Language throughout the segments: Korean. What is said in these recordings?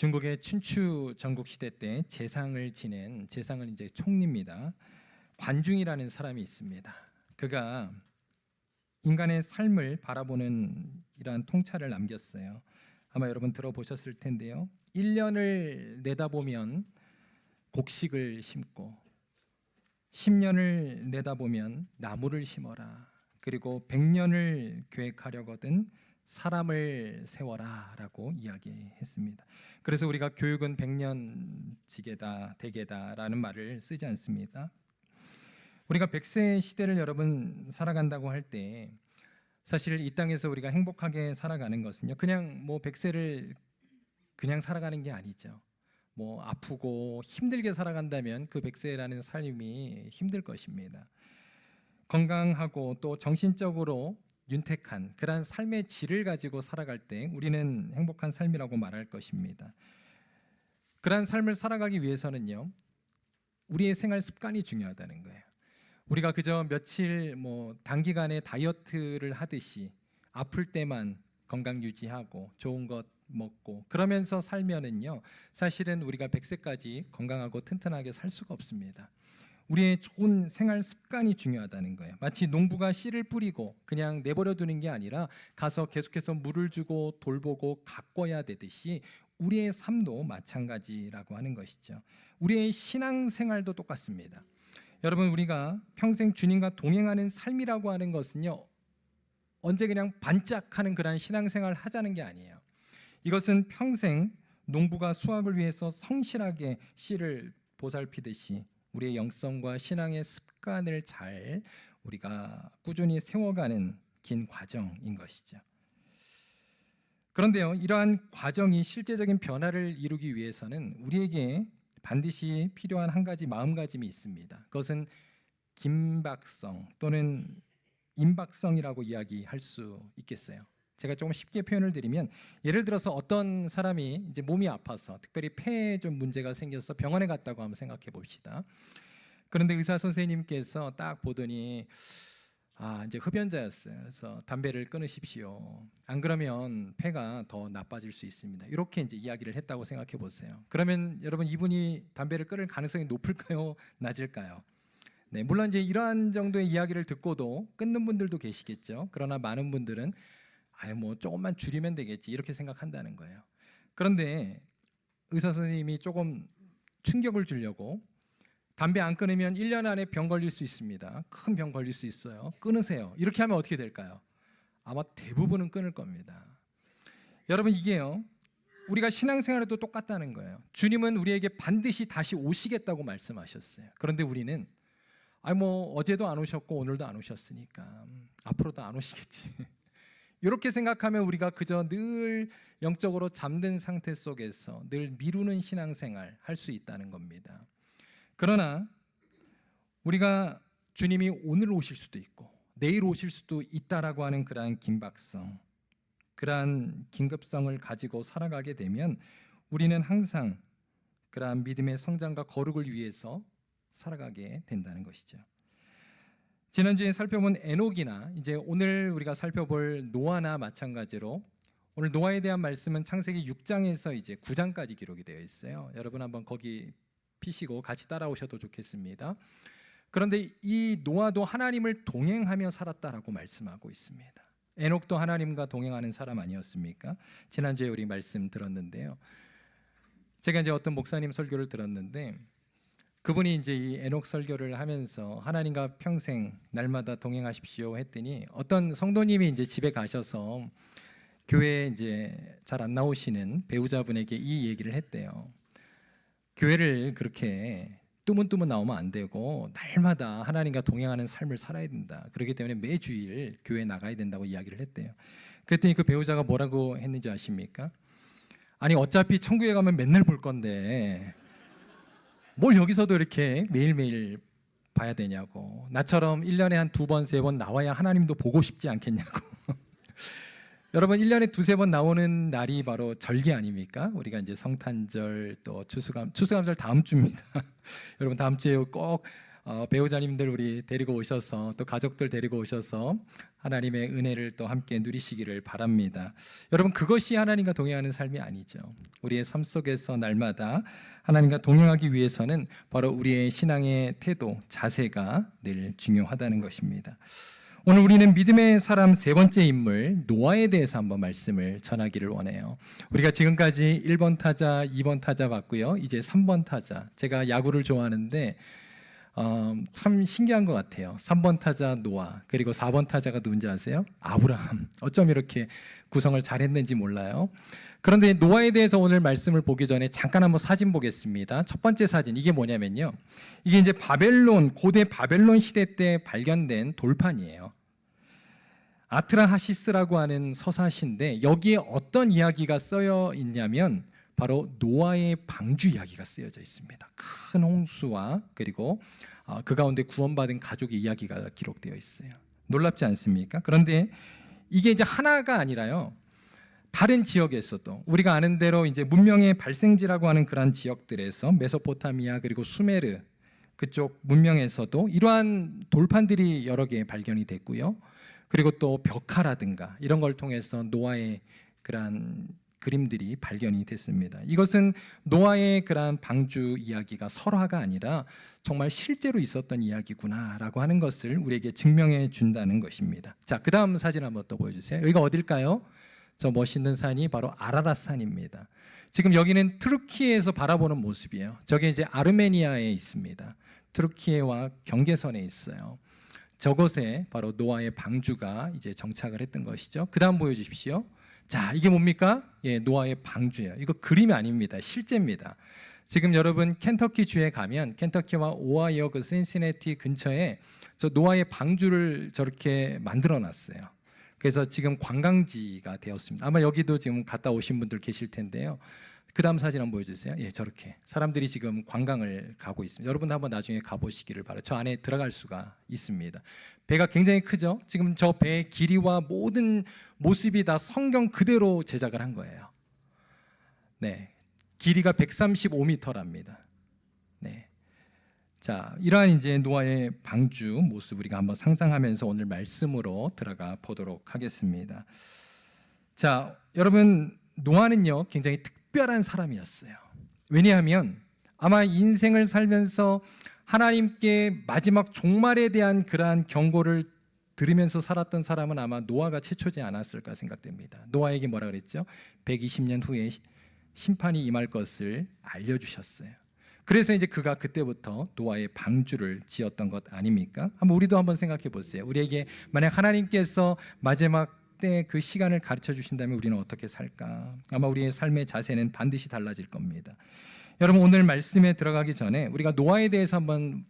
중국의 춘추 전국 시대 때 재상을 지낸 재상은 이제 총리입니다. 관중이라는 사람이 있습니다. 그가 인간의 삶을 바라보는 이러한 통찰을 남겼어요. 아마 여러분 들어보셨을 텐데요. 1년을 내다보면 곡식을 심고 10년을 내다보면 나무를 심어라. 그리고 100년을 계획하려거든 사람을 세워라 라고 이야기했습니다. 그래서 우리가 교육은 100년 지게다 대계다 라는 말을 쓰지 않습니다. 우리가 100세 시대를 여러분 살아간다고 할 때 사실 이 땅에서 우리가 행복하게 살아가는 것은요, 그냥 100세를 그냥 살아가는 게 아니죠. 아프고 힘들게 살아간다면 그 100세라는 삶이 힘들 것입니다. 건강하고 또 정신적으로 윤택한 그러한 삶의 질을 가지고 살아갈 때 우리는 행복한 삶이라고 말할 것입니다. 그러한 삶을 살아가기 위해서는요, 우리의 생활 습관이 중요하다는 거예요. 우리가 그저 며칠 단기간에 다이어트를 하듯이 아플 때만 건강 유지하고 좋은 것 먹고 그러면서 살면은요, 사실은 우리가 100세까지 건강하고 튼튼하게 살 수가 없습니다. 우리의 좋은 생활 습관이 중요하다는 거예요. 마치 농부가 씨를 뿌리고 그냥 내버려 두는 게 아니라 가서 계속해서 물을 주고 돌보고 가꿔야 되듯이 우리의 삶도 마찬가지라고 하는 것이죠. 우리의 신앙생활도 똑같습니다. 여러분, 우리가 평생 주님과 동행하는 삶이라고 하는 것은요, 언제 그냥 반짝하는 그런 신앙생활을 하자는 게 아니에요. 이것은 평생 농부가 수확을 위해서 성실하게 씨를 보살피듯이 우리의 영성과 신앙의 습관을 잘 우리가 꾸준히 세워가는 긴 과정인 것이죠. 그런데요, 이러한 과정이 실제적인 변화를 이루기 위해서는 우리에게 반드시 필요한 한 가지 마음가짐이 있습니다. 그것은 긴박성 또는 임박성이라고 이야기할 수 있겠어요. 제가 조금 쉽게 표현을 드리면, 예를 들어서 어떤 사람이 이제 몸이 아파서 특별히 폐에 좀 문제가 생겨서 병원에 갔다고 한번 생각해 봅시다. 그런데 의사 선생님께서 딱 보더니 이제 흡연자였어요. 그래서 담배를 끊으십시오. 안 그러면 폐가 더 나빠질 수 있습니다. 이렇게 이제 이야기를 했다고 생각해 보세요. 그러면 여러분, 이분이 담배를 끊을 가능성이 높을까요? 낮을까요? 네, 물론 이제 이러한 정도의 이야기를 듣고도 끊는 분들도 계시겠죠. 그러나 많은 분들은 조금만 줄이면 되겠지 이렇게 생각한다는 거예요. 그런데 의사 선생님이 조금 충격을 주려고 담배 안 끊으면 1년 안에 병 걸릴 수 있습니다. 큰 병 걸릴 수 있어요. 끊으세요. 이렇게 하면 어떻게 될까요? 아마 대부분은 끊을 겁니다. 여러분, 이게요, 우리가 신앙생활에도 똑같다는 거예요. 주님은 우리에게 반드시 다시 오시겠다고 말씀하셨어요. 그런데 우리는 어제도 안 오셨고 오늘도 안 오셨으니까 앞으로도 안 오시겠지. 이렇게 생각하면 우리가 그저 늘 영적으로 잠든 상태 속에서 늘 미루는 신앙생활 할 수 있다는 겁니다. 그러나 우리가 주님이 오늘 오실 수도 있고 내일 오실 수도 있다라고 하는 그러한 긴박성, 그러한 긴급성을 가지고 살아가게 되면 우리는 항상 그러한 믿음의 성장과 거룩을 위해서 살아가게 된다는 것이죠. 지난주에 살펴본 에녹이나 이제 오늘 우리가 살펴볼 노아나 마찬가지로 오늘 노아에 대한 말씀은 창세기 6장에서 이제 9장까지 기록이 되어 있어요. 여러분 한번 거기 피시고 같이 따라오셔도 좋겠습니다. 그런데 이 노아도 하나님을 동행하며 살았다라고 말씀하고 있습니다. 에녹도 하나님과 동행하는 사람 아니었습니까? 지난주에 우리 말씀 들었는데요. 제가 이제 어떤 목사님 설교를 들었는데 그분이 이제 이 에녹 설교를 하면서 하나님과 평생 날마다 동행하십시오 했더니 어떤 성도님이 이제 집에 가셔서 교회에 이제 잘 안 나오시는 배우자분에게 이 얘기를 했대요. 교회를 그렇게 뜨문뜨문 나오면 안 되고 날마다 하나님과 동행하는 삶을 살아야 된다. 그렇기 때문에 매주일 교회 나가야 된다고 이야기를 했대요. 그랬더니 그 배우자가 뭐라고 했는지 아십니까? 아니 어차피 천국에 가면 맨날 볼 건데 뭘 여기서도 이렇게 매일매일 봐야 되냐고. 나처럼 1년에 한 2번, 3번 나와야 하나님도 보고 싶지 않겠냐고. 여러분, 1년에 2-3번 나오는 날이 바로 절기 아닙니까? 우리가 이제 성탄절 또 추수감사절 다음 주입니다. 여러분 다음 주에 꼭 배우자님들 우리 데리고 오셔서 또 가족들 데리고 오셔서 하나님의 은혜를 또 함께 누리시기를 바랍니다. 여러분, 그것이 하나님과 동행하는 삶이 아니죠. 우리의 삶 속에서 날마다 하나님과 동행하기 위해서는 바로 우리의 신앙의 태도, 자세가 늘 중요하다는 것입니다. 오늘 우리는 믿음의 사람 세 번째 인물 노아에 대해서 한번 말씀을 전하기를 원해요. 우리가 지금까지 1번 타자, 2번 타자 봤고요. 이제 3번 타자. 제가 야구를 좋아하는데 참 신기한 것 같아요. 3번 타자 노아, 그리고 4번 타자가 누군지 아세요? 아브라함. 어쩜 이렇게 구성을 잘했는지 몰라요. 그런데 노아에 대해서 오늘 말씀을 보기 전에 잠깐 한번 사진 보겠습니다. 첫 번째 사진, 이게 뭐냐면요, 이게 이제 고대 바벨론 시대 때 발견된 돌판이에요. 아트라하시스라고 하는 서사시인데 여기에 어떤 이야기가 쓰여 있냐면 바로 노아의 방주 이야기가 쓰여져 있습니다. 큰 홍수와 그리고 그 가운데 구원받은 가족의 이야기가 기록되어 있어요. 놀랍지 않습니까? 그런데 이게 이제 하나가 아니라요, 다른 지역에서도 우리가 아는 대로 이제 문명의 발생지라고 하는 그러한 지역들에서 메소포타미아 그리고 수메르 그쪽 문명에서도 이러한 돌판들이 여러 개 발견이 됐고요. 그리고 또 벽화라든가 이런 걸 통해서 노아의 그러한 그림들이 발견이 됐습니다. 이것은 노아의 그러한 방주 이야기가 설화가 아니라 정말 실제로 있었던 이야기구나라고 하는 것을 우리에게 증명해 준다는 것입니다. 자, 그 다음 사진 한번 또 보여주세요. 여기가 어딜까요? 저 멋있는 산이 바로 아라랏 산입니다. 지금 여기는 트루키에서 바라보는 모습이에요. 저게 이제 아르메니아에 있습니다. 트루키에와 경계선에 있어요. 저곳에 바로 노아의 방주가 이제 정착을 했던 것이죠. 그 다음 보여주십시오. 자, 이게 뭡니까? 예, 노아의 방주예요. 이거 그림이 아닙니다. 실제입니다. 지금 여러분 켄터키 주에 가면 켄터키와 오하이오 그 신시내티 근처에 저 노아의 방주를 저렇게 만들어 놨어요. 그래서 지금 관광지가 되었습니다. 아마 여기도 지금 갔다 오신 분들 계실 텐데요. 그 다음 사진 한번 보여주세요. 예, 저렇게 사람들이 지금 관광을 가고 있습니다. 여러분도 한번 나중에 가보시기를 바라요. 저 안에 들어갈 수가 있습니다. 배가 굉장히 크죠. 지금 저 배의 길이와 모든 모습이 다 성경 그대로 제작을 한 거예요. 네, 길이가 135m랍니다. 네, 자, 이러한 이제 노아의 방주 모습 우리가 한번 상상하면서 오늘 말씀으로 들어가 보도록 하겠습니다. 자, 여러분, 노아는요 굉장히 특별한 사람이었어요. 왜냐하면 아마 인생을 살면서 하나님께 마지막 종말에 대한 그러한 경고를 들으면서 살았던 사람은 아마 노아가 최초지 않았을까 생각됩니다. 노아에게 뭐라 그랬죠? 120년 후에 심판이 임할 것을 알려주셨어요. 그래서 이제 그가 그때부터 노아의 방주를 지었던 것 아닙니까? 한번 우리도 한번 생각해 보세요. 우리에게 만약 하나님께서 마지막 때 그 시간을 가르쳐 주신다면 우리는 어떻게 살까? 아마 우리의 삶의 자세는 반드시 달라질 겁니다. 여러분, 오늘 말씀에 들어가기 전에 우리가 노아에 대해서 한번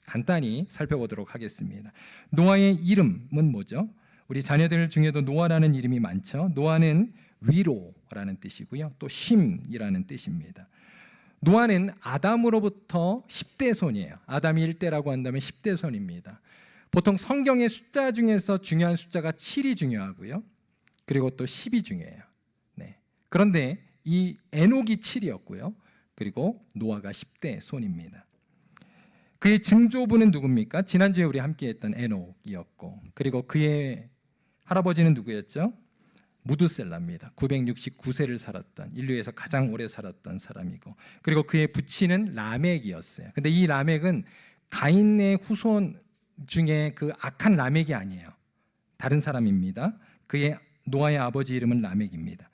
간단히 살펴보도록 하겠습니다. 노아의 이름은 뭐죠? 우리 자녀들 중에도 노아라는 이름이 많죠. 노아는 위로라는 뜻이고요. 또 쉼이라는 뜻입니다. 노아는 아담으로부터 10대 손이에요. 아담이 1대라고 한다면 10대 손입니다. 보통 성경의 숫자 중에서 중요한 숫자가 7이 중요하고요. 그리고 또 10이 중요해요. 네. 그런데 이 에녹이 7이었고요. 그리고 노아가 10대 손입니다. 그의 증조부는 누굽니까? 지난주에 우리 함께했던 에녹이었고, 그리고 그의 할아버지는 누구였죠? 무드셀라입니다. 969세를 살았던, 인류에서 가장 오래 살았던 사람이고, 그리고 그의 부친은 라멕이었어요. 근데 이 라멕은 가인의 후손 중에 그 악한 라멕이 아니에요. 다른 사람입니다. 그의 노아의 아버지 이름은 라멕입니다.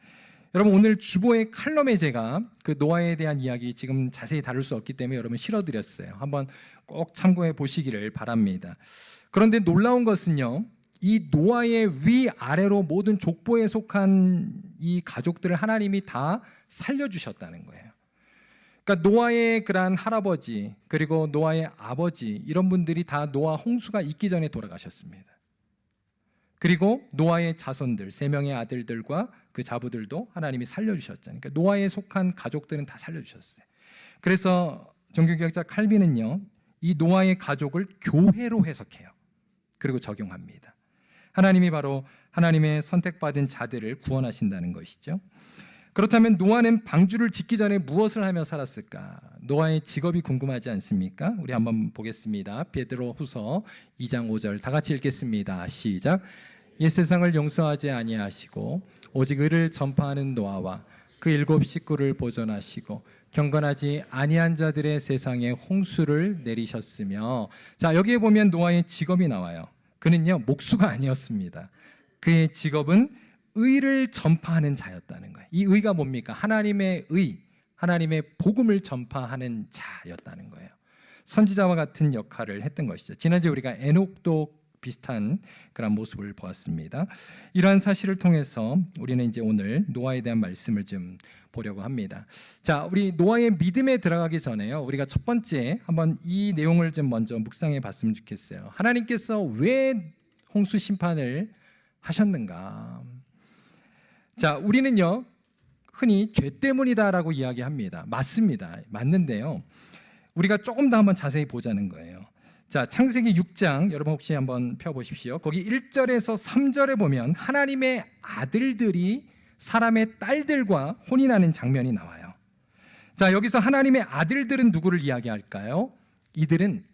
여러분, 오늘 주보의 칼럼에 제가 그 노아에 대한 이야기 지금 자세히 다룰 수 없기 때문에 여러분 실어드렸어요. 한번 꼭 참고해 보시기를 바랍니다. 그런데 놀라운 것은요, 이 노아의 위아래로 모든 족보에 속한 이 가족들을 하나님이 다 살려주셨다는 거예요. 그러니까 노아의 그러한 할아버지 그리고 노아의 아버지 이런 분들이 다 노아 홍수가 있기 전에 돌아가셨습니다. 그리고 노아의 자손들 3명의 아들들과 그 자부들도 하나님이 살려주셨잖아요. 그러니까 노아에 속한 가족들은 다 살려주셨어요. 그래서 종교개혁자 칼빈은요, 이 노아의 가족을 교회로 해석해요. 그리고 적용합니다. 하나님이 바로 하나님의 선택받은 자들을 구원하신다는 것이죠. 그렇다면 노아는 방주를 짓기 전에 무엇을 하며 살았을까? 노아의 직업이 궁금하지 않습니까? 우리 한번 보겠습니다. 베드로후서 2장 5절 다 같이 읽겠습니다. 시작. 옛 세상을 용서하지 아니하시고 오직 의를 전파하는 노아와 그 7 식구를 보존하시고 경건하지 아니한 자들의 세상에 홍수를 내리셨으며. 자, 여기에 보면 노아의 직업이 나와요. 그는요 목수가 아니었습니다. 그의 직업은 의를 전파하는 자였다는 거예요. 이 의가 뭡니까? 하나님의 의, 하나님의 복음을 전파하는 자였다는 거예요. 선지자와 같은 역할을 했던 것이죠. 지난주에 우리가 에녹도 비슷한 그런 모습을 보았습니다. 이러한 사실을 통해서 우리는 이제 오늘 노아에 대한 말씀을 좀 보려고 합니다. 자, 우리 노아의 믿음에 들어가기 전에요, 우리가 첫 번째 한번 이 내용을 좀 먼저 묵상해 봤으면 좋겠어요. 하나님께서 왜 홍수 심판을 하셨는가? 자, 우리는요 흔히 죄 때문이다라고 이야기합니다. 맞습니다. 맞는데요, 우리가 조금 더 한번 자세히 보자는 거예요. 자, 창세기 6장 여러분 혹시 한번 펴보십시오. 거기 1절에서 3절에 보면 하나님의 아들들이 사람의 딸들과 혼인하는 장면이 나와요. 자, 여기서 하나님의 아들들은 누구를 이야기할까요? 이들은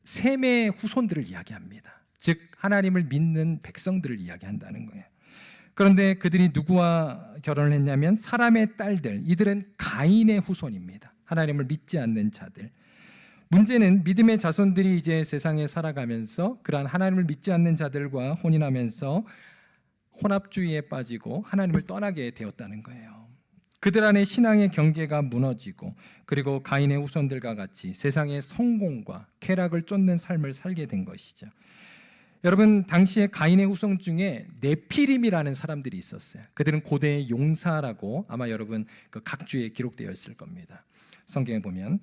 셈의 후손들을 이야기합니다. 즉 하나님을 믿는 백성들을 이야기한다는 거예요. 그런데 그들이 누구와 결혼을 했냐면 사람의 딸들, 이들은 가인의 후손입니다. 하나님을 믿지 않는 자들. 문제는 믿음의 자손들이 이제 세상에 살아가면서 그러한 하나님을 믿지 않는 자들과 혼인하면서 혼합주의에 빠지고 하나님을 떠나게 되었다는 거예요. 그들 안에 신앙의 경계가 무너지고 그리고 가인의 후손들과 같이 세상의 성공과 쾌락을 쫓는 삶을 살게 된 것이죠. 여러분, 당시에 가인의 후손 중에 네피림이라는 사람들이 있었어요. 그들은 고대의 용사라고 아마 여러분 그 각주에 기록되어 있을 겁니다. 성경에 보면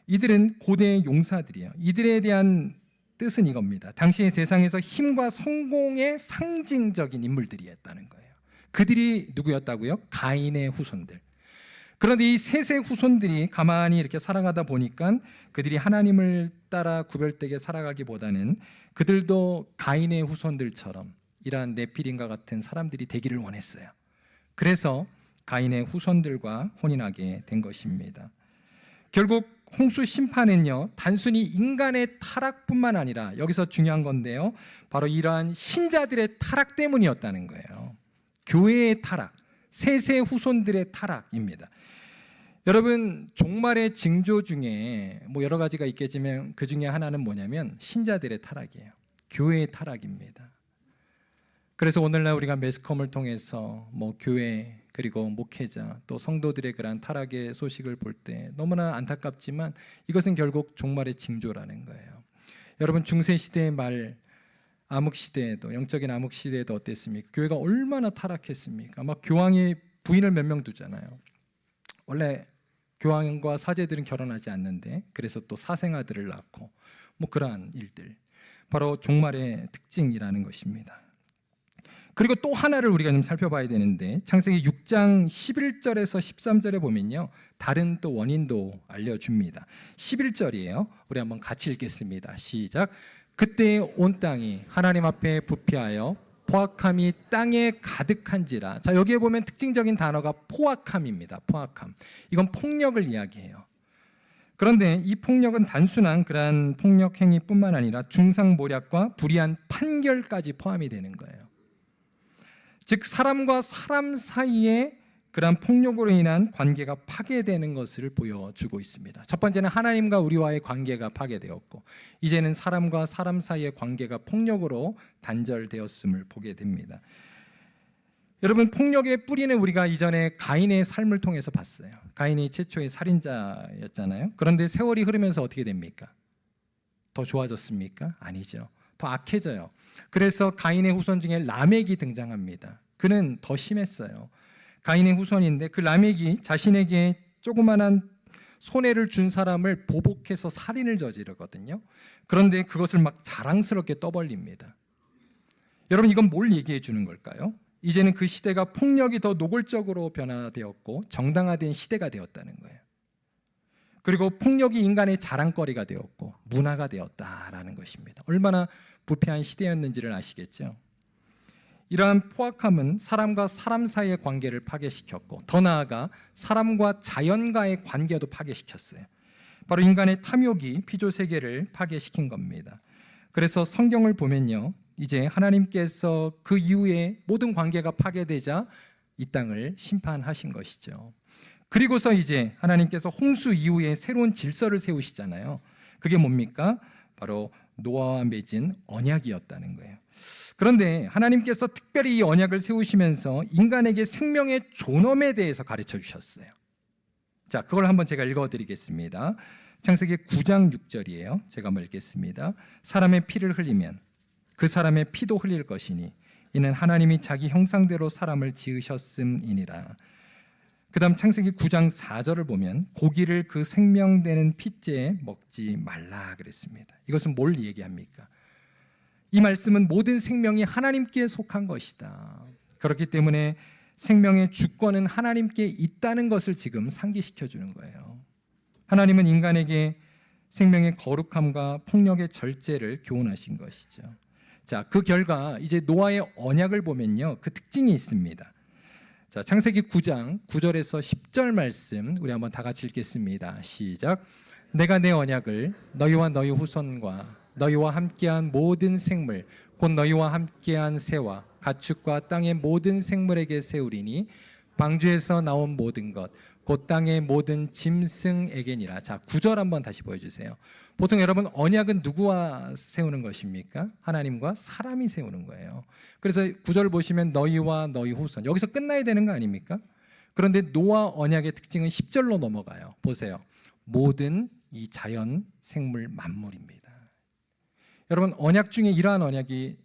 이들은 고대의 용사들이에요. 이들에 대한 뜻은 이겁니다. 당시의 세상에서 힘과 성공의 상징적인 인물들이었다는 거예요. 그들이 누구였다고요? 가인의 후손들. 그런데 이 셋의 후손들이 가만히 이렇게 살아가다 보니까 그들이 하나님을 따라 구별되게 살아가기보다는 그들도 가인의 후손들처럼 이러한 네피림과 같은 사람들이 되기를 원했어요. 그래서 가인의 후손들과 혼인하게 된 것입니다. 결국 홍수 심판은요 단순히 인간의 타락뿐만 아니라 여기서 중요한 건데요, 바로 이러한 신자들의 타락 때문이었다는 거예요. 교회의 타락, 셋의 후손들의 타락입니다. 여러분, 종말의 징조 중에 뭐 여러 가지가 있겠지만 그 중에 하나는 뭐냐면 신자들의 타락이에요. 교회의 타락입니다. 그래서 오늘날 우리가 매스컴을 통해서 뭐 교회 그리고 목회자 또 성도들의 그러한 타락의 소식을 볼 때 너무나 안타깝지만 이것은 결국 종말의 징조라는 거예요. 여러분, 중세시대의 말 암흑시대에도, 영적인 암흑시대에도 어땠습니까? 교회가 얼마나 타락했습니까? 막 교황이 부인을 몇 명 두잖아요. 원래 교황과 사제들은 결혼하지 않는데 그래서 또 사생아들을 낳고 뭐 그러한 일들, 바로 종말의 특징이라는 것입니다. 그리고 또 하나를 우리가 좀 살펴봐야 되는데 창세기 6장 11절에서 13절에 보면요 다른 또 원인도 알려줍니다. 11절이에요. 우리 한번 같이 읽겠습니다. 시작. 그때 온 땅이 하나님 앞에 부패하여 포악함이 땅에 가득한지라. 자, 여기에 보면 특징적인 단어가 포악함입니다. 포악함. 이건 폭력을 이야기해요. 그런데 이 폭력은 단순한 그러한 폭력 행위뿐만 아니라 중상모략과 불의한 판결까지 포함이 되는 거예요. 즉 사람과 사람 사이에 그러한 폭력으로 인한 관계가 파괴되는 것을 보여주고 있습니다. 첫 번째는 하나님과 우리와의 관계가 파괴되었고 이제는 사람과 사람 사이의 관계가 폭력으로 단절되었음을 보게 됩니다. 여러분, 폭력의 뿌리는 우리가 이전에 가인의 삶을 통해서 봤어요. 가인이 최초의 살인자였잖아요. 그런데 세월이 흐르면서 어떻게 됩니까? 더 좋아졌습니까? 아니죠. 더 악해져요. 그래서 가인의 후손 중에 라멕이 등장합니다. 그는 더 심했어요. 가인의 후손인데 그 라멕이 자신에게 조그만한 손해를 준 사람을 보복해서 살인을 저지르거든요. 그런데 그것을 막 자랑스럽게 떠벌립니다. 여러분, 이건 뭘 얘기해 주는 걸까요? 이제는 그 시대가 폭력이 더 노골적으로 변화되었고 정당화된 시대가 되었다는 거예요. 그리고 폭력이 인간의 자랑거리가 되었고 문화가 되었다라는 것입니다. 얼마나 부패한 시대였는지를 아시겠죠? 이러한 포악함은 사람과 사람 사이의 관계를 파괴시켰고 더 나아가 사람과 자연과의 관계도 파괴시켰어요. 바로 인간의 탐욕이 피조 세계를 파괴시킨 겁니다. 그래서 성경을 보면요, 이제 하나님께서 그 이후에 모든 관계가 파괴되자 이 땅을 심판하신 것이죠. 그리고서 이제 하나님께서 홍수 이후에 새로운 질서를 세우시잖아요. 그게 뭡니까? 바로 노아와 맺은 언약이었다는 거예요. 그런데 하나님께서 특별히 이 언약을 세우시면서 인간에게 생명의 존엄에 대해서 가르쳐 주셨어요. 자, 그걸 한번 제가 읽어드리겠습니다. 창세기 9장 6절이에요. 제가 한번 읽겠습니다. 사람의 피를 흘리면 그 사람의 피도 흘릴 것이니 이는 하나님이 자기 형상대로 사람을 지으셨음이니라. 그 다음 창세기 9장 4절을 보면 고기를 그 생명되는 피째에 먹지 말라 그랬습니다. 이것은 뭘 얘기합니까? 이 말씀은 모든 생명이 하나님께 속한 것이다. 그렇기 때문에 생명의 주권은 하나님께 있다는 것을 지금 상기시켜 주는 거예요. 하나님은 인간에게 생명의 거룩함과 폭력의 절제를 교훈하신 것이죠. 자, 그 결과 이제 노아의 언약을 보면요, 그 특징이 있습니다. 자, 창세기 9장 9절에서 10절 말씀 우리 한번 다 같이 읽겠습니다. 시작. 내가 내 언약을 너희와 너희 후손과 너희와 함께한 모든 생물 곧 너희와 함께한 새와 가축과 땅의 모든 생물에게 세우리니 방주에서 나온 모든 것 곧 땅의 모든 짐승에게니라. 자, 9절 한번 다시 보여주세요. 보통 여러분 언약은 누구와 세우는 것입니까? 하나님과 사람이 세우는 거예요. 그래서 9절 보시면 너희와 너희 후손, 여기서 끝나야 되는 거 아닙니까? 그런데 노아 언약의 특징은 10절로 넘어가요. 보세요. 모든 이 자연 생물 만물입니다. 여러분 언약 중에 이러한 언약이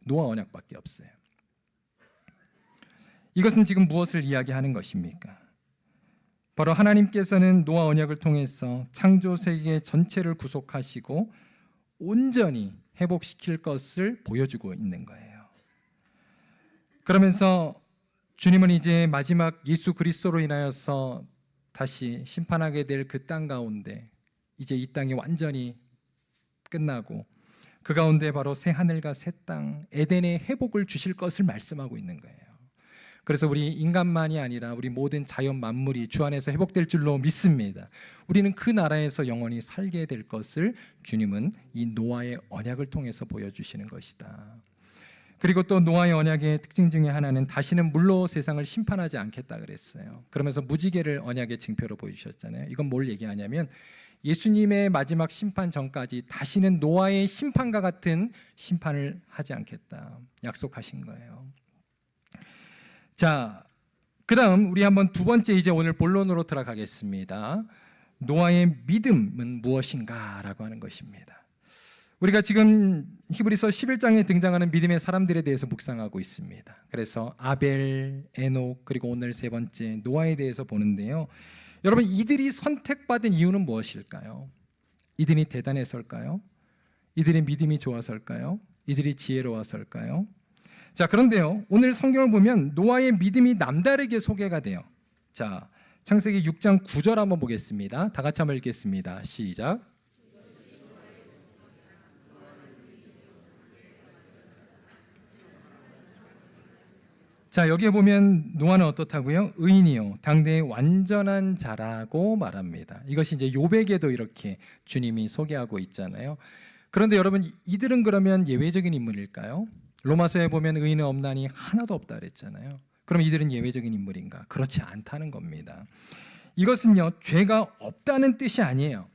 노아 언약밖에 없어요. 이것은 지금 무엇을 이야기하는 것입니까? 바로 하나님께서는 노아 언약을 통해서 창조 세계 전체를 구속하시고 온전히 회복시킬 것을 보여주고 있는 거예요. 그러면서 주님은 이제 마지막 예수 그리스도로 인하여서 다시 심판하게 될 그 땅 가운데 이제 이 땅이 완전히 끝나고 그 가운데 바로 새 하늘과 새 땅 에덴의 회복을 주실 것을 말씀하고 있는 거예요. 그래서 우리 인간만이 아니라 우리 모든 자연 만물이 주 안에서 회복될 줄로 믿습니다. 우리는 그 나라에서 영원히 살게 될 것을 주님은 이 노아의 언약을 통해서 보여주시는 것이다. 그리고 또 노아의 언약의 특징 중에 하나는 다시는 물로 세상을 심판하지 않겠다 그랬어요. 그러면서 무지개를 언약의 징표로 보여주셨잖아요. 이건 뭘 얘기하냐면 예수님의 마지막 심판 전까지 다시는 노아의 심판과 같은 심판을 하지 않겠다 약속하신 거예요. 자, 그 다음 우리 한번 두 번째 이제 오늘 본론으로 들어가겠습니다. 노아의 믿음은 무엇인가 라고 하는 것입니다. 우리가 지금 히브리서 11장에 등장하는 믿음의 사람들에 대해서 묵상하고 있습니다. 그래서 아벨, 에녹, 그리고 오늘 세 번째 노아에 대해서 보는데요. 여러분 이들이 선택받은 이유는 무엇일까요? 이들이 대단해서일까요? 이들의 믿음이 좋아서일까요? 이들이 지혜로워서일까요? 자, 그런데요, 오늘 성경을 보면 노아의 믿음이 남다르게 소개가 돼요. 자, 창세기 6장 9절 한번 보겠습니다. 다 같이 한번 읽겠습니다. 시작. 자, 여기에 보면 노아는 어떻다고요? 의인이요, 당대의 완전한 자라고 말합니다. 이것이 이제 욥에게도 이렇게 주님이 소개하고 있잖아요. 그런데 여러분 이들은 그러면 예외적인 인물일까요? 로마서에 보면 의인은 없나니 하나도 없다 그랬잖아요. 그럼 이들은 예외적인 인물인가? 그렇지 않다는 겁니다. 이것은요, 죄가 없다는 뜻이 아니에요.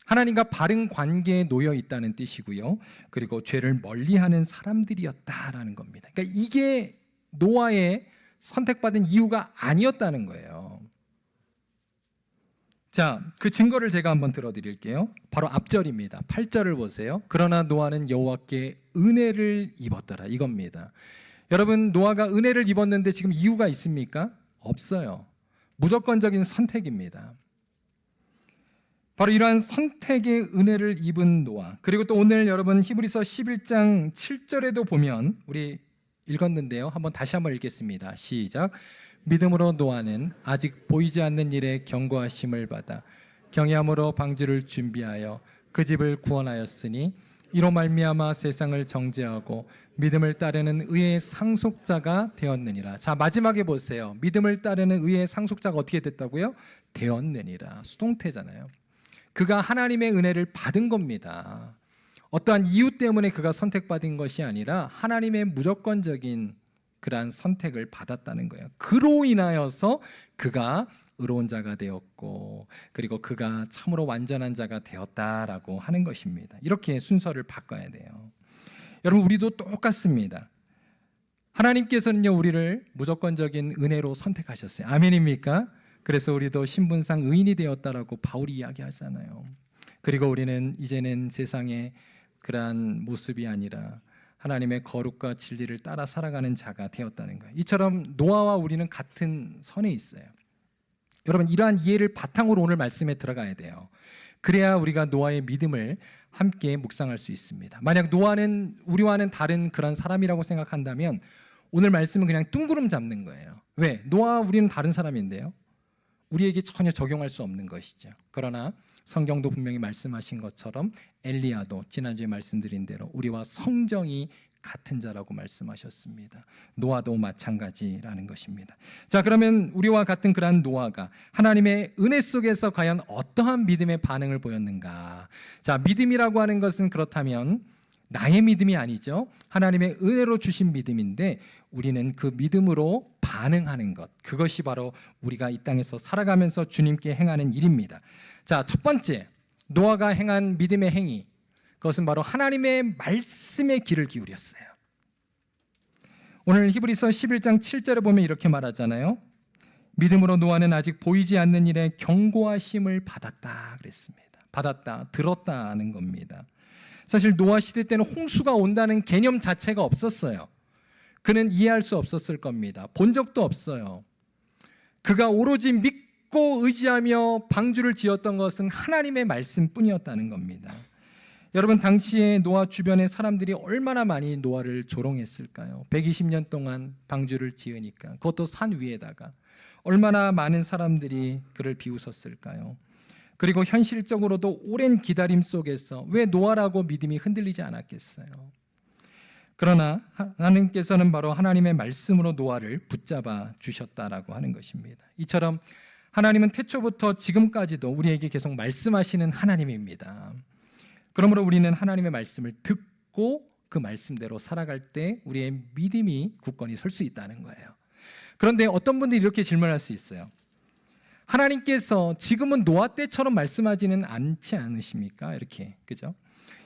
하나님과 바른 관계에 놓여 있다는 뜻이고요. 그리고 죄를 멀리하는 사람들이었다라는 겁니다. 그러니까 이게 노아의 선택받은 이유가 아니었다는 거예요. 자, 그 증거를 제가 한번 들어드릴게요. 바로 앞절입니다. 8절을 보세요. 그러나 노아는 여호와께 은혜를 입었더라, 이겁니다. 여러분 노아가 은혜를 입었는데 지금 이유가 있습니까? 없어요. 무조건적인 선택입니다. 바로 이러한 선택의 은혜를 입은 노아, 그리고 또 오늘 여러분 히브리서 11장 7절에도 보면 우리 읽었는데요. 다시 한번 읽겠습니다. 시작. 믿음으로 노아는 아직 보이지 않는 일에 경고하심을 받아 경외함으로 방주를 준비하여 그 집을 구원하였으니 이로 말미암아 세상을 정죄하고 믿음을 따르는 의의 상속자가 되었느니라. 자, 마지막에 보세요. 믿음을 따르는 의의 상속자가 어떻게 됐다고요? 되었느니라. 수동태잖아요. 그가 하나님의 은혜를 받은 겁니다. 어떠한 이유 때문에 그가 선택받은 것이 아니라 하나님의 무조건적인 그러한 선택을 받았다는 거예요. 그로 인하여서 그가 의로운 자가 되었고, 그리고 그가 참으로 완전한 자가 되었다라고 하는 것입니다. 이렇게 순서를 바꿔야 돼요. 여러분, 우리도 똑같습니다. 하나님께서는요, 우리를 무조건적인 은혜로 선택하셨어요. 아멘입니까? 그래서 우리도 신분상 의인이 되었다라고 바울이 이야기하잖아요. 그리고 우리는 이제는 세상의 그러한 모습이 아니라 하나님의 거룩과 진리를 따라 살아가는 자가 되었다는 거예요. 이처럼 노아와 우리는 같은 선에 있어요. 여러분, 이러한 이해를 바탕으로 오늘 말씀에 들어가야 돼요. 그래야 우리가 노아의 믿음을 함께 묵상할 수 있습니다. 만약 노아는 우리와는 다른 그런 사람이라고 생각한다면 오늘 말씀은 그냥 뜬구름 잡는 거예요. 왜? 노아와 우리는 다른 사람인데요. 우리에게 전혀 적용할 수 없는 것이죠. 그러나 성경도 분명히 말씀하신 것처럼 엘리야도 지난주에 말씀드린 대로 우리와 성정이 같은 자라고 말씀하셨습니다. 노아도 마찬가지라는 것입니다. 자, 그러면 우리와 같은 그러한 노아가 하나님의 은혜 속에서 과연 어떠한 믿음의 반응을 보였는가? 자, 믿음이라고 하는 것은 그렇다면 나의 믿음이 아니죠. 하나님의 은혜로 주신 믿음인데 우리는 그 믿음으로 반응하는 것, 그것이 바로 우리가 이 땅에서 살아가면서 주님께 행하는 일입니다. 자, 첫 번째, 노아가 행한 믿음의 행위, 그것은 바로 하나님의 말씀에 귀를 기울였어요. 오늘 히브리서 11장 7절에 보면 이렇게 말하잖아요. 믿음으로 노아는 아직 보이지 않는 일에 경고하심을 받았다 그랬습니다. 받았다, 들었다는 겁니다. 사실 노아 시대 때는 홍수가 온다는 개념 자체가 없었어요. 그는 이해할 수 없었을 겁니다. 본 적도 없어요. 그가 오로지 믿고 의지하며 방주를 지었던 것은 하나님의 말씀뿐이었다는 겁니다. 여러분, 당시에 노아 주변의 사람들이 얼마나 많이 노아를 조롱했을까요? 120년 동안 방주를 지으니까, 그것도 산 위에다가 얼마나 많은 사람들이 그를 비웃었을까요? 그리고 현실적으로도 오랜 기다림 속에서 왜 노아라고 믿음이 흔들리지 않았겠어요? 그러나 하나님께서는 바로 하나님의 말씀으로 노아를 붙잡아 주셨다라고 하는 것입니다. 이처럼 하나님은 태초부터 지금까지도 우리에게 계속 말씀하시는 하나님입니다. 그러므로 우리는 하나님의 말씀을 듣고 그 말씀대로 살아갈 때 우리의 믿음이 굳건히 설 수 있다는 거예요. 그런데 어떤 분들이 이렇게 질문할 수 있어요. 하나님께서 지금은 노아 때처럼 말씀하지는 않지 않으십니까? 이렇게, 그죠?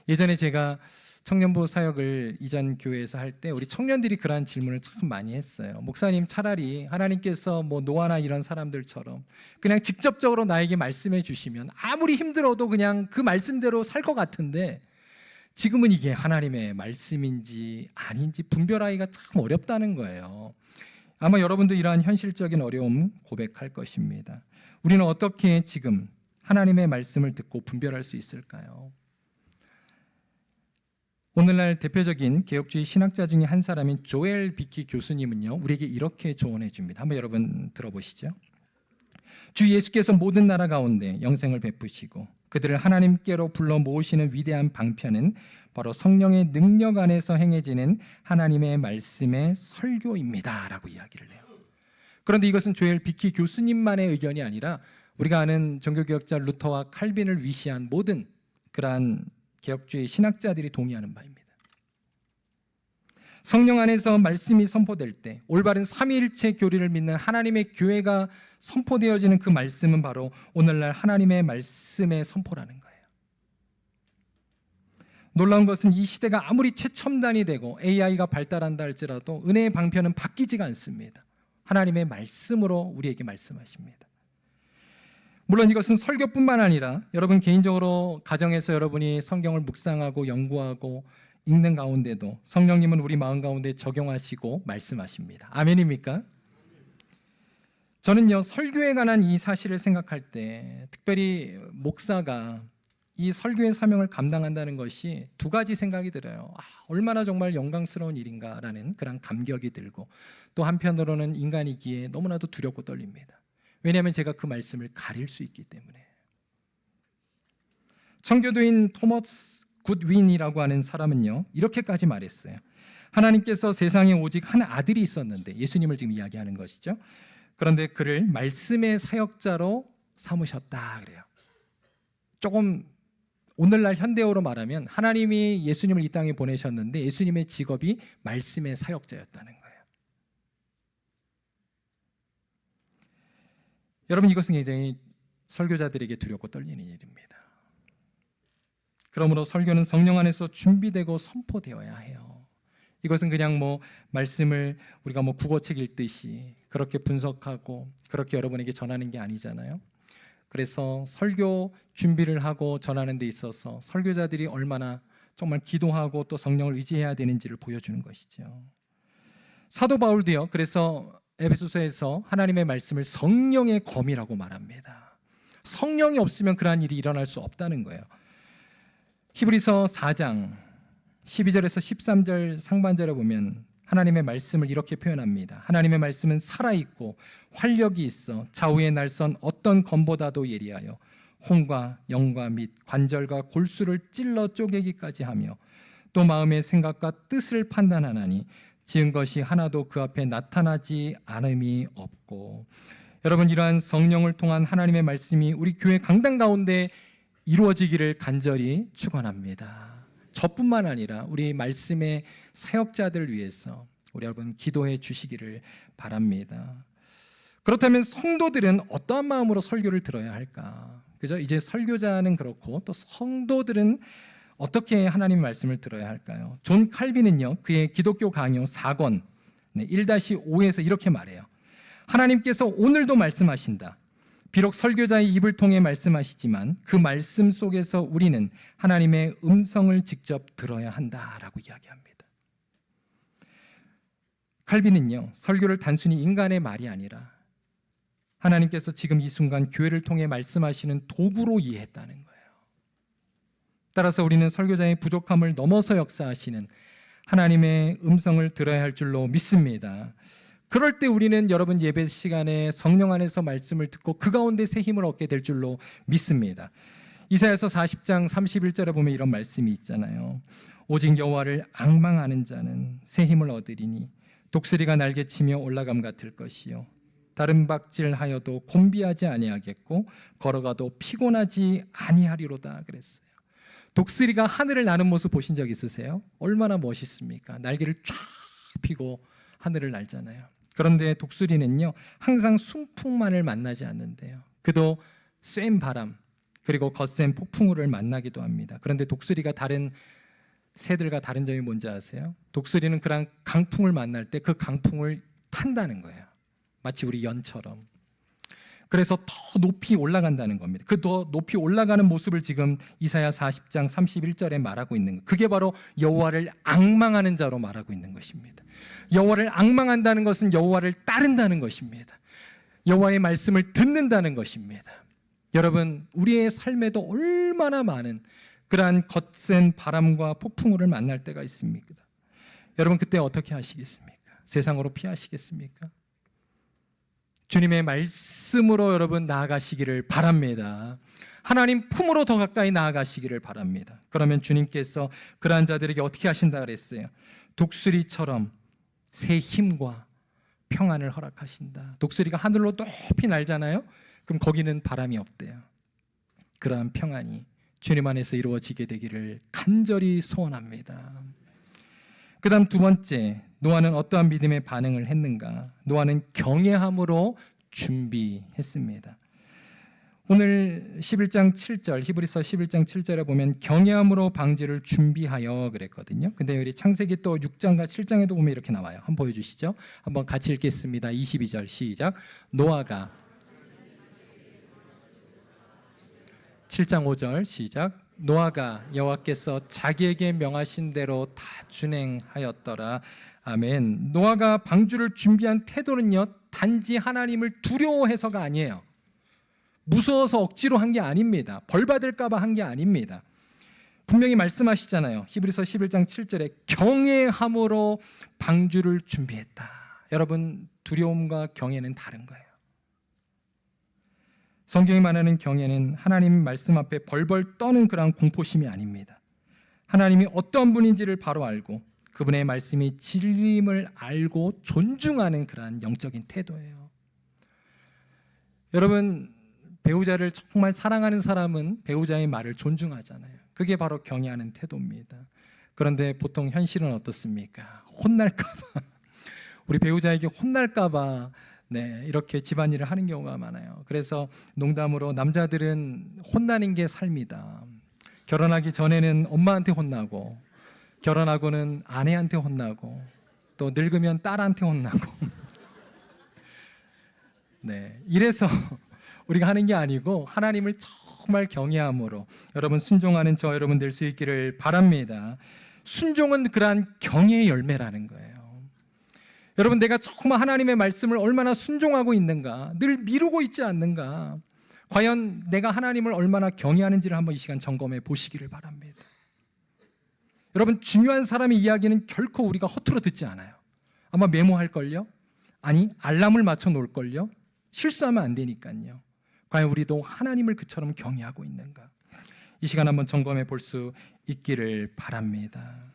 예전에 제가 청년부 사역을 이전 교회에서 할 때 우리 청년들이 그러한 질문을 참 많이 했어요. 목사님, 차라리 하나님께서 뭐 노아나 이런 사람들처럼 그냥 직접적으로 나에게 말씀해 주시면 아무리 힘들어도 그냥 그 말씀대로 살 것 같은데 지금은 이게 하나님의 말씀인지 아닌지 분별하기가 참 어렵다는 거예요. 아마 여러분도 이러한 현실적인 어려움 고백할 것입니다. 우리는 어떻게 지금 하나님의 말씀을 듣고 분별할 수 있을까요? 오늘날 대표적인 개혁주의 신학자 중에 한 사람인 조엘 비키 교수님은요, 우리에게 이렇게 조언해 줍니다. 한번 여러분 들어보시죠. 주 예수께서 모든 나라 가운데 영생을 베푸시고 그들을 하나님께로 불러 모으시는 위대한 방편은 바로 성령의 능력 안에서 행해지는 하나님의 말씀의 설교입니다 라고 이야기를 해요. 그런데 이것은 조엘 비키 교수님만의 의견이 아니라 우리가 아는 종교개혁자 루터와 칼빈을 위시한 모든 그러한 개혁주의 신학자들이 동의하는 바입니다. 성령 안에서 말씀이 선포될 때 올바른 삼위일체 교리를 믿는 하나님의 교회가 선포되어지는 그 말씀은 바로 오늘날 하나님의 말씀의 선포라는 거예요. 놀라운 것은 이 시대가 아무리 최첨단이 되고 AI가 발달한다 할지라도 은혜의 방편은 바뀌지가 않습니다. 하나님의 말씀으로 우리에게 말씀하십니다. 물론 이것은 설교뿐만 아니라 여러분 개인적으로 가정에서 여러분이 성경을 묵상하고 연구하고 읽는 가운데도 성령님은 우리 마음 가운데 적용하시고 말씀하십니다. 아멘입니까? 저는요, 설교에 관한 이 사실을 생각할 때 특별히 목사가 이 설교의 사명을 감당한다는 것이 두 가지 생각이 들어요. 얼마나 정말 영광스러운 일인가라는 그런 감격이 들고 또 한편으로는 인간이기에 너무나도 두렵고 떨립니다. 왜냐하면 제가 그 말씀을 가릴 수 있기 때문에. 청교도인 토머스 굿윈이라고 하는 사람은요, 이렇게까지 말했어요. 하나님께서 세상에 오직 한 아들이 있었는데, 예수님을 지금 이야기하는 것이죠. 그런데 그를 말씀의 사역자로 삼으셨다 그래요. 조금 오늘날 현대어로 말하면 하나님이 예수님을 이 땅에 보내셨는데 예수님의 직업이 말씀의 사역자였다는 거예요. 여러분, 이것은 굉장히 설교자들에게 두렵고 떨리는 일입니다. 그러므로 설교는 성령 안에서 준비되고 선포되어야 해요. 이것은 그냥 말씀을 우리가 국어책 읽듯이 그렇게 분석하고 그렇게 여러분에게 전하는 게 아니잖아요. 그래서 설교 준비를 하고 전하는 데 있어서 설교자들이 얼마나 정말 기도하고 또 성령을 의지해야 되는지를 보여주는 것이죠. 사도 바울도요, 그래서 에베소서에서 하나님의 말씀을 성령의 검이라고 말합니다. 성령이 없으면 그러한 일이 일어날 수 없다는 거예요. 히브리서 4장 12절에서 13절 상반절에 보면 하나님의 말씀을 이렇게 표현합니다. 하나님의 말씀은 살아있고 활력이 있어 좌우의 날선 어떤 검보다도 예리하여 혼과 영과 및 관절과 골수를 찔러 쪼개기까지 하며 또 마음의 생각과 뜻을 판단하나니 지은 것이 하나도 그 앞에 나타나지 않음이 없고. 여러분, 이러한 성령을 통한 하나님의 말씀이 우리 교회 강단 가운데 이루어지기를 간절히 축원합니다. 저뿐만 아니라 우리 말씀의 사역자들 위해서 우리 여러분 기도해 주시기를 바랍니다. 그렇다면 성도들은 어떠한 마음으로 설교를 들어야 할까? 그죠? 이제 설교자는 그렇고 또 성도들은 어떻게 하나님 말씀을 들어야 할까요? 존 칼빈은요, 그의 기독교 강요 4권 1-5에서 이렇게 말해요. 하나님께서 오늘도 말씀하신다. 비록 설교자의 입을 통해 말씀하시지만 그 말씀 속에서 우리는 하나님의 음성을 직접 들어야 한다라고 이야기합니다. 칼빈은요, 설교를 단순히 인간의 말이 아니라 하나님께서 지금 이 순간 교회를 통해 말씀하시는 도구로 이해했다는 거예요. 따라서 우리는 설교자의 부족함을 넘어서 역사하시는 하나님의 음성을 들어야 할 줄로 믿습니다. 그럴 때 우리는 여러분 예배 시간에 성령 안에서 말씀을 듣고 그 가운데 새 힘을 얻게 될 줄로 믿습니다. 이사야서 40장 31절에 보면 이런 말씀이 있잖아요. 오직 여호와를 앙망하는 자는 새 힘을 얻으리니 독수리가 날개치며 올라감 같을 것이요 다른 박질하여도 곤비하지 아니하겠고 걸어가도 피곤하지 아니하리로다 그랬어요. 독수리가 하늘을 나는 모습 보신 적 있으세요? 얼마나 멋있습니까? 날개를 쫙 펴고 하늘을 날잖아요. 그런데 독수리는요, 항상 순풍만을 만나지 않는데요, 그도 센 바람 그리고 거센 폭풍우를 만나기도 합니다. 그런데 독수리가 다른 새들과 다른 점이 뭔지 아세요? 독수리는 그런 강풍을 만날 때 그 강풍을 탄다는 거예요. 마치 우리 연처럼. 그래서 더 높이 올라간다는 겁니다. 그 더 높이 올라가는 모습을 지금 이사야 40장 31절에 말하고 있는 것. 그게 바로 여호와를 앙망하는 자로 말하고 있는 것입니다. 여호와를 앙망한다는 것은 여호와를 따른다는 것입니다. 여호와의 말씀을 듣는다는 것입니다. 여러분, 우리의 삶에도 얼마나 많은 그러한 거센 바람과 폭풍우를 만날 때가 있습니다. 여러분, 그때 어떻게 하시겠습니까? 세상으로 피하시겠습니까? 주님의 말씀으로 여러분 나아가시기를 바랍니다. 하나님 품으로 더 가까이 나아가시기를 바랍니다. 그러면 주님께서 그러한 자들에게 어떻게 하신다 그랬어요? 독수리처럼 새 힘과 평안을 허락하신다. 독수리가 하늘로 높이 날잖아요. 그럼 거기는 바람이 없대요. 그러한 평안이 주님 안에서 이루어지게 되기를 간절히 소원합니다. 그 다음 두 번째, 노아는 어떠한 믿음의 반응을 했는가? 노아는 경외함으로 준비했습니다. 오늘 11장 7절, 히브리서 11장 7절에 보면 경외함으로 방지를 준비하여 그랬거든요. 근데 여기 창세기 또 6장과 7장에도 보면 이렇게 나와요. 한번 보여주시죠. 한번 같이 읽겠습니다. 22절 시작. 노아가 7장 5절 시작. 노아가 여호와께서 자기에게 명하신 대로 다 준행하였더라. 아멘. 노아가 방주를 준비한 태도는요, 단지 하나님을 두려워해서가 아니에요. 무서워서 억지로 한 게 아닙니다. 벌 받을까 봐 한 게 아닙니다. 분명히 말씀하시잖아요. 히브리서 11장 7절에 경외함으로 방주를 준비했다. 여러분, 두려움과 경외는 다른 거예요. 성경이 말하는 경외는 하나님 말씀 앞에 벌벌 떠는 그런 공포심이 아닙니다. 하나님이 어떤 분인지를 바로 알고 그분의 말씀이 진리임을 알고 존중하는 그러한 영적인 태도예요. 여러분, 배우자를 정말 사랑하는 사람은 배우자의 말을 존중하잖아요. 그게 바로 경외하는 태도입니다. 그런데 보통 현실은 어떻습니까? 혼날까 봐, 우리 배우자에게 혼날까 봐 이렇게 집안일을 하는 경우가 많아요. 그래서 농담으로 남자들은 혼나는 게 삶이다. 결혼하기 전에는 엄마한테 혼나고, 결혼하고는 아내한테 혼나고, 또 늙으면 딸한테 혼나고 이래서 우리가 하는 게 아니고 하나님을 정말 경외함으로 여러분 순종하는 저 여러분 될 수 있기를 바랍니다. 순종은 그러한 경외의 열매라는 거예요. 여러분, 내가 정말 하나님의 말씀을 얼마나 순종하고 있는가, 늘 미루고 있지 않는가, 과연 내가 하나님을 얼마나 경외하는지를 한번 이 시간 점검해 보시기를 바랍니다. 여러분, 중요한 사람의 이야기는 결코 우리가 허투루 듣지 않아요. 아마 메모할걸요? 아니, 알람을 맞춰 놓을걸요? 실수하면 안 되니까요. 과연 우리도 하나님을 그처럼 경외하고 있는가? 이 시간 한번 점검해 볼 수 있기를 바랍니다.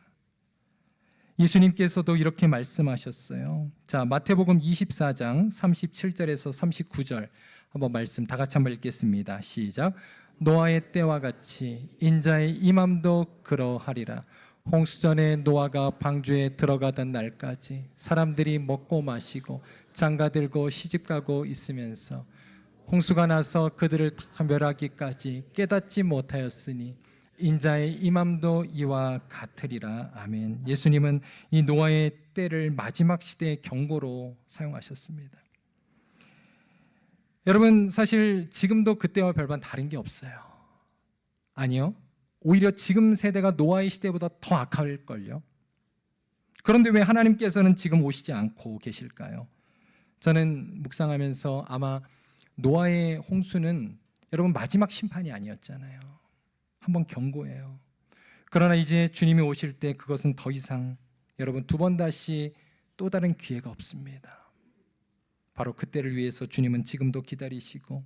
예수님께서도 이렇게 말씀하셨어요. 자, 마태복음 24장 37절에서 39절 한번 말씀 다 같이 한번 읽겠습니다. 시작. 노아의 때와 같이 인자의 임함도 그러하리라. 홍수전에 노아가 방주에 들어가던 날까지 사람들이 먹고 마시고 장가들고 시집가고 있으면서 홍수가 나서 그들을 다 멸하기까지 깨닫지 못하였으니 인자의 임함도 이와 같으리라. 아멘. 예수님은 이 노아의 때를 마지막 시대의 경고로 사용하셨습니다. 여러분, 사실 지금도 그때와 별반 다른 게 없어요. 아니요, 오히려 지금 세대가 노아의 시대보다 더 악할걸요. 그런데 왜 하나님께서는 지금 오시지 않고 계실까요? 저는 묵상하면서 아마 노아의 홍수는 여러분 마지막 심판이 아니었잖아요. 한번 경고예요. 그러나 이제 주님이 오실 때 그것은 더 이상 여러분 두 번 다시 또 다른 기회가 없습니다. 바로 그때를 위해서 주님은 지금도 기다리시고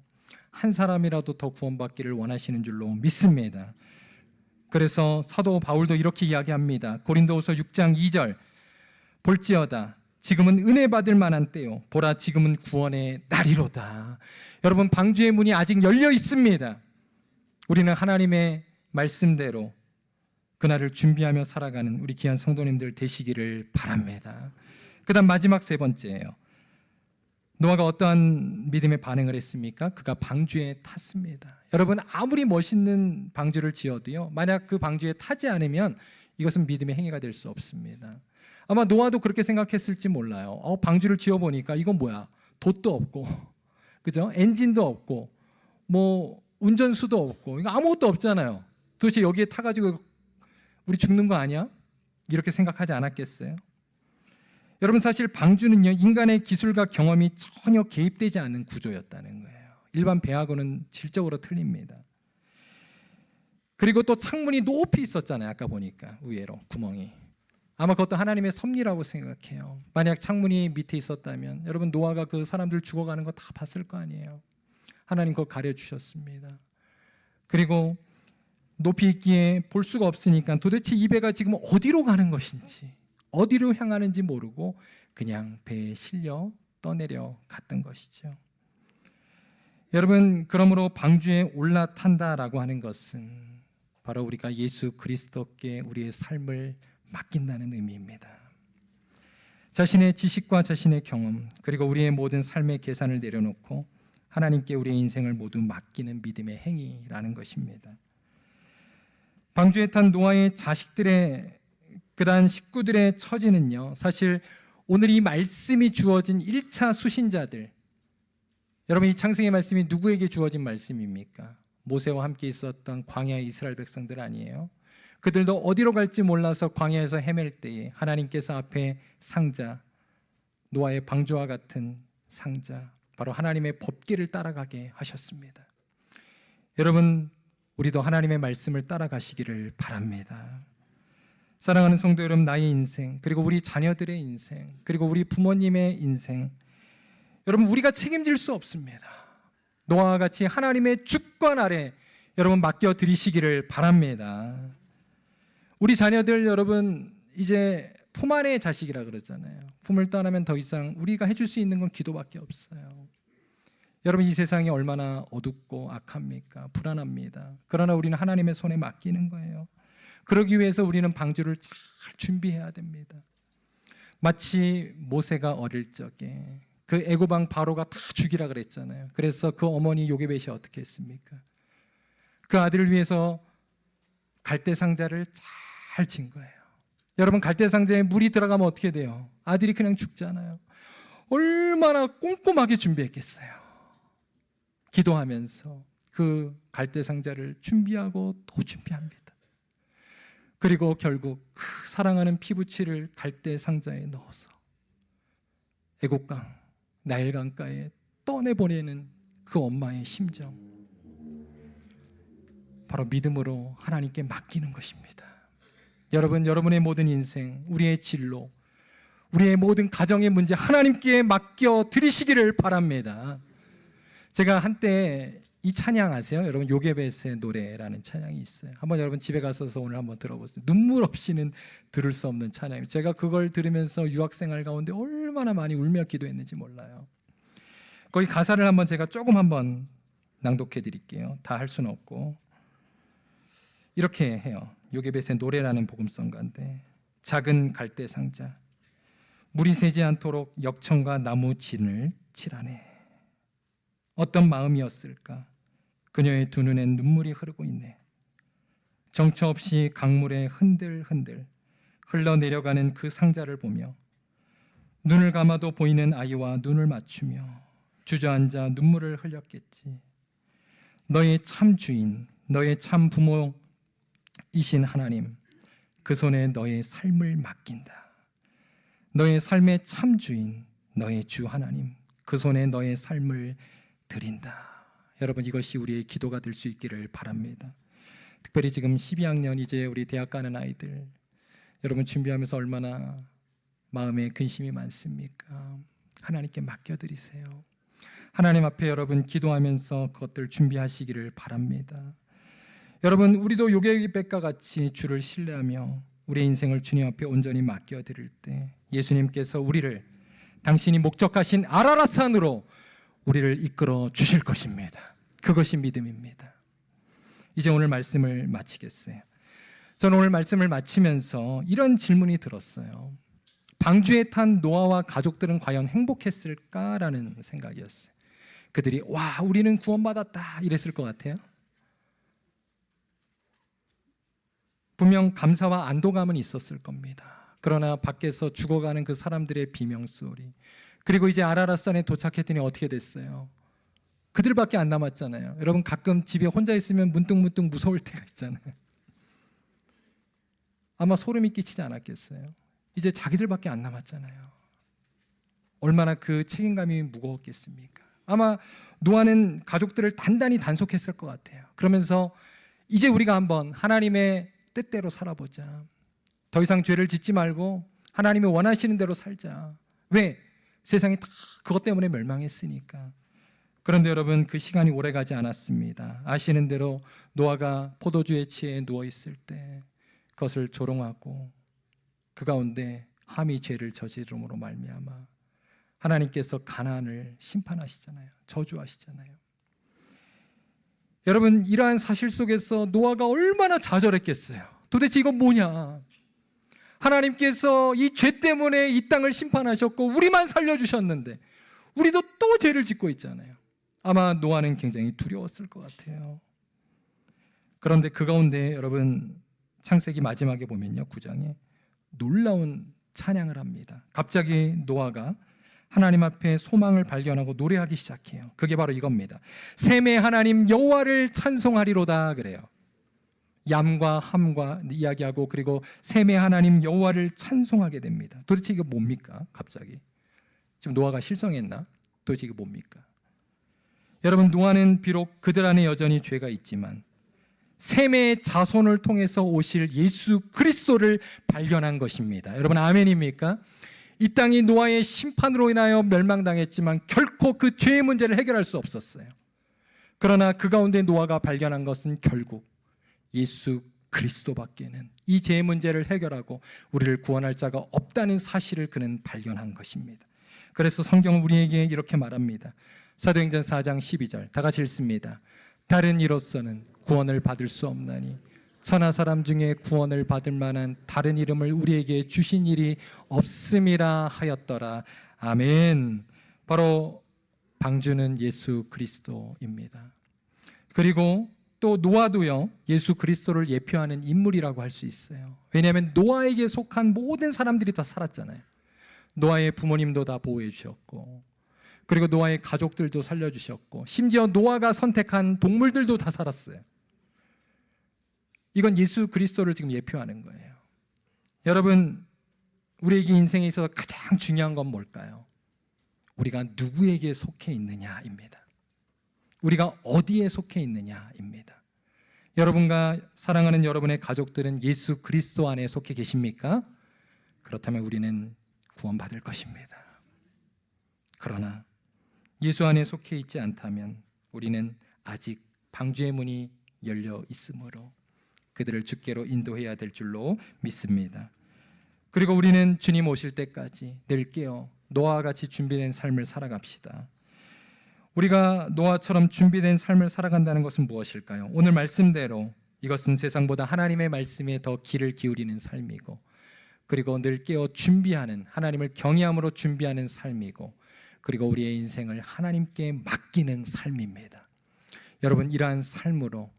한 사람이라도 더 구원받기를 원하시는 줄로 믿습니다. 그래서 사도 바울도 이렇게 이야기합니다. 고린도후서 6장 2절. 볼지어다 지금은 은혜 받을 만한 때요, 보라 지금은 구원의 날이로다. 여러분, 방주의 문이 아직 열려 있습니다. 우리는 하나님의 말씀대로 그날을 준비하며 살아가는 우리 귀한 성도님들 되시기를 바랍니다. 그 다음 마지막 세 번째예요. 노아가 어떠한 믿음의 반응을 했습니까? 그가 방주에 탔습니다. 여러분, 아무리 멋있는 방주를 지어도요, 만약 그 방주에 타지 않으면 이것은 믿음의 행위가 될 수 없습니다. 아마 노아도 그렇게 생각했을지 몰라요. 방주를 지어보니까 이건 뭐야? 돛도 없고, 그죠? 엔진도 없고, 뭐 운전수도 없고, 이거 아무것도 없잖아요. 도대체 여기에 타가지고 우리 죽는 거 아니야? 이렇게 생각하지 않았겠어요? 여러분, 사실 방주는요, 인간의 기술과 경험이 전혀 개입되지 않는 구조였다는 거예요. 일반 배하고는 질적으로 틀립니다. 그리고 또 창문이 높이 있었잖아요. 아까 보니까 위에로 구멍이. 아마 그것도 하나님의 섭리라고 생각해요. 만약 창문이 밑에 있었다면 여러분, 노아가 그 사람들 죽어가는 거 다 봤을 거 아니에요. 하나님 그거 가려주셨습니다. 그리고 높이 있기에 볼 수가 없으니까 도대체 이 배가 지금 어디로 가는 것인지, 어디로 향하는지 모르고 그냥 배에 실려 떠내려 갔던 것이죠. 여러분, 그러므로 방주에 올라탄다라고 하는 것은 바로 우리가 예수 그리스도께 우리의 삶을 맡긴다는 의미입니다. 자신의 지식과 자신의 경험, 그리고 우리의 모든 삶의 계산을 내려놓고 하나님께 우리의 인생을 모두 맡기는 믿음의 행위라는 것입니다. 방주에 탄 노아의 자식들의 그러한 식구들의 처지는요, 사실 오늘 이 말씀이 주어진 1차 수신자들, 여러분, 이 창세기 말씀이 누구에게 주어진 말씀입니까? 모세와 함께 있었던 광야의 이스라엘 백성들 아니에요? 그들도 어디로 갈지 몰라서 광야에서 헤맬 때에 하나님께서 앞에 상자, 노아의 방주와 같은 상자, 바로 하나님의 법궤를 따라가게 하셨습니다. 여러분, 우리도 하나님의 말씀을 따라가시기를 바랍니다. 사랑하는 성도 여러분, 나의 인생, 그리고 우리 자녀들의 인생, 그리고 우리 부모님의 인생, 여러분, 우리가 책임질 수 없습니다. 노아와 같이 하나님의 주권 아래 여러분 맡겨 드리시기를 바랍니다. 우리 자녀들 여러분 이제 품 안의 자식이라 그러잖아요. 품을 떠나면 더 이상 우리가 해줄 수 있는 건 기도밖에 없어요. 여러분 이 세상이 얼마나 어둡고 악합니까? 불안합니다. 그러나 우리는 하나님의 손에 맡기는 거예요. 그러기 위해서 우리는 방주를 잘 준비해야 됩니다. 마치 모세가 어릴 적에 그 애고방 바로가 다 죽이라 그랬잖아요. 그래서 그 어머니 요게벳이 어떻게 했습니까? 그 아들을 위해서 갈대 상자를 잘 진 거예요. 여러분 갈대 상자에 물이 들어가면 어떻게 돼요? 아들이 그냥 죽잖아요. 얼마나 꼼꼼하게 준비했겠어요. 기도하면서 그 갈대 상자를 준비하고 또 준비합니다. 그리고 결국 그 사랑하는 피부치를 갈대 상자에 넣어서 애곡강, 나일강가에 떠내보내는 그 엄마의 심정, 바로 믿음으로 하나님께 맡기는 것입니다. 여러분, 여러분의 모든 인생, 우리의 진로, 우리의 모든 가정의 문제 하나님께 맡겨 드리시기를 바랍니다. 제가 한때 이 찬양 아세요? 여러분 요게벳의 노래라는 찬양이 있어요. 한번 여러분 집에 가셔서 오늘 한번 들어보세요. 눈물 없이는 들을 수 없는 찬양이에요. 제가 그걸 들으면서 유학생활 가운데 얼마나 많이 울며 기도했는지 몰라요. 거기 가사를 한번 제가 조금 한번 낭독해 드릴게요. 다 할 수는 없고 이렇게 해요. 요게벳의 노래라는 복음성가인데 작은 갈대 상자 물이 새지 않도록 역청과 나무 진을 칠하네. 어떤 마음이었을까? 그녀의 두 눈엔 눈물이 흐르고 있네. 정처 없이 강물에 흔들흔들 흘러내려가는 그 상자를 보며 눈을 감아도 보이는 아이와 눈을 맞추며 주저앉아 눈물을 흘렸겠지. 너의 참 주인, 너의 참 부모이신 하나님, 그 손에 너의 삶을 맡긴다. 너의 삶의 참 주인, 너의 주 하나님, 그 손에 너의 삶을 드린다. 여러분 이것이 우리의 기도가 될 수 있기를 바랍니다. 특별히 지금 12학년 이제 우리 대학 가는 아이들 여러분 준비하면서 얼마나 마음에 근심이 많습니까? 하나님께 맡겨드리세요. 하나님 앞에 여러분 기도하면서 그것들 준비하시기를 바랍니다. 여러분 우리도 요게벳과 같이 주를 신뢰하며 우리의 인생을 주님 앞에 온전히 맡겨드릴 때 예수님께서 우리를 당신이 목적하신 아라랏산으로 우리를 이끌어 주실 것입니다. 그것이 믿음입니다. 이제 오늘 말씀을 마치겠어요. 저는 오늘 말씀을 마치면서 이런 질문이 들었어요. 방주에 탄 노아와 가족들은 과연 행복했을까라는 생각이었어요. 그들이 와 우리는 구원받았다 이랬을 것 같아요. 분명 감사와 안도감은 있었을 겁니다. 그러나 밖에서 죽어가는 그 사람들의 비명소리, 그리고 이제 아라랏산에 도착했더니 어떻게 됐어요? 그들밖에 안 남았잖아요. 여러분 가끔 집에 혼자 있으면 문득문득 무서울 때가 있잖아요. 아마 소름이 끼치지 않았겠어요? 이제 자기들밖에 안 남았잖아요. 얼마나 그 책임감이 무거웠겠습니까? 아마 노아는 가족들을 단단히 단속했을 것 같아요. 그러면서 이제 우리가 한번 하나님의 뜻대로 살아보자. 더 이상 죄를 짓지 말고 하나님이 원하시는 대로 살자. 왜? 세상이 다 그것 때문에 멸망했으니까. 그런데 여러분 그 시간이 오래가지 않았습니다. 아시는 대로 노아가 포도주에 취해 누워있을 때 그것을 조롱하고 그 가운데 함이 죄를 저지름으로 말미암아 하나님께서 가나안을 심판하시잖아요. 저주하시잖아요. 여러분 이러한 사실 속에서 노아가 얼마나 좌절했겠어요. 도대체 이건 뭐냐? 하나님께서 이 죄 때문에 이 땅을 심판하셨고 우리만 살려주셨는데 우리도 또 죄를 짓고 있잖아요. 아마 노아는 굉장히 두려웠을 것 같아요. 그런데 그 가운데 여러분 창세기 마지막에 보면요 9장에 놀라운 찬양을 합니다. 갑자기 노아가 하나님 앞에 소망을 발견하고 노래하기 시작해요. 그게 바로 이겁니다. 셈의 하나님 여호와를 찬송하리로다 그래요. 얌과 함과 이야기하고 그리고 셈의 하나님 여호와를 찬송하게 됩니다. 도대체 이거 뭡니까? 갑자기 지금 노아가 실성했나? 도대체 이게 뭡니까? 여러분 노아는 비록 그들 안에 여전히 죄가 있지만 셈의 자손을 통해서 오실 예수 그리스도를 발견한 것입니다. 여러분 아멘입니까? 이 땅이 노아의 심판으로 인하여 멸망당했지만 결코 그 죄의 문제를 해결할 수 없었어요. 그러나 그 가운데 노아가 발견한 것은 결국 예수 그리스도밖에는 이 죄의 문제를 해결하고 우리를 구원할 자가 없다는 사실을 그는 발견한 것입니다. 그래서 성경은 우리에게 이렇게 말합니다. 사도행전 4장 12절 다 같이 읽습니다. 다른 이로서는 구원을 받을 수 없나니 천하 사람 중에 구원을 받을 만한 다른 이름을 우리에게 주신 일이 없음이라 하였더라. 아멘. 바로 방주는 예수 그리스도입니다. 그리고 또 노아도요, 예수 그리스도를 예표하는 인물이라고 할 수 있어요. 왜냐하면 노아에게 속한 모든 사람들이 다 살았잖아요. 노아의 부모님도 다 보호해 주셨고, 그리고 노아의 가족들도 살려주셨고, 심지어 노아가 선택한 동물들도 다 살았어요. 이건 예수 그리스도를 지금 예표하는 거예요. 여러분, 우리에게 인생에 있어서 가장 중요한 건 뭘까요? 우리가 누구에게 속해 있느냐입니다. 우리가 어디에 속해 있느냐입니다. 여러분과 사랑하는 여러분의 가족들은 예수 그리스도 안에 속해 계십니까? 그렇다면 우리는 구원받을 것입니다. 그러나 예수 안에 속해 있지 않다면 우리는 아직 방주의 문이 열려 있으므로 그들을 주께로 인도해야 될 줄로 믿습니다. 그리고 우리는 주님 오실 때까지 늘 깨어 노아와 같이 준비된 삶을 살아갑시다. 우리가 노아처럼 준비된 삶을 살아간다는 것은 무엇일까요? 오늘 말씀대로 이것은 세상보다 하나님의 말씀에 더 귀를 기울이는 삶이고, 그리고 늘 깨어 준비하는, 하나님을 경외함으로 준비하는 삶이고, 그리고 우리의 인생을 하나님께 맡기는 삶입니다. 여러분, 이러한 삶으로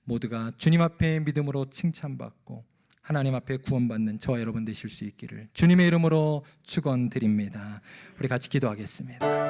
모두가 주님 앞에 믿음으로 칭찬받고 하나님 앞에 구원받는 저와 여러분 되실 수 있기를 주님의 이름으로 축원드립니다. 우리 같이 기도하겠습니다.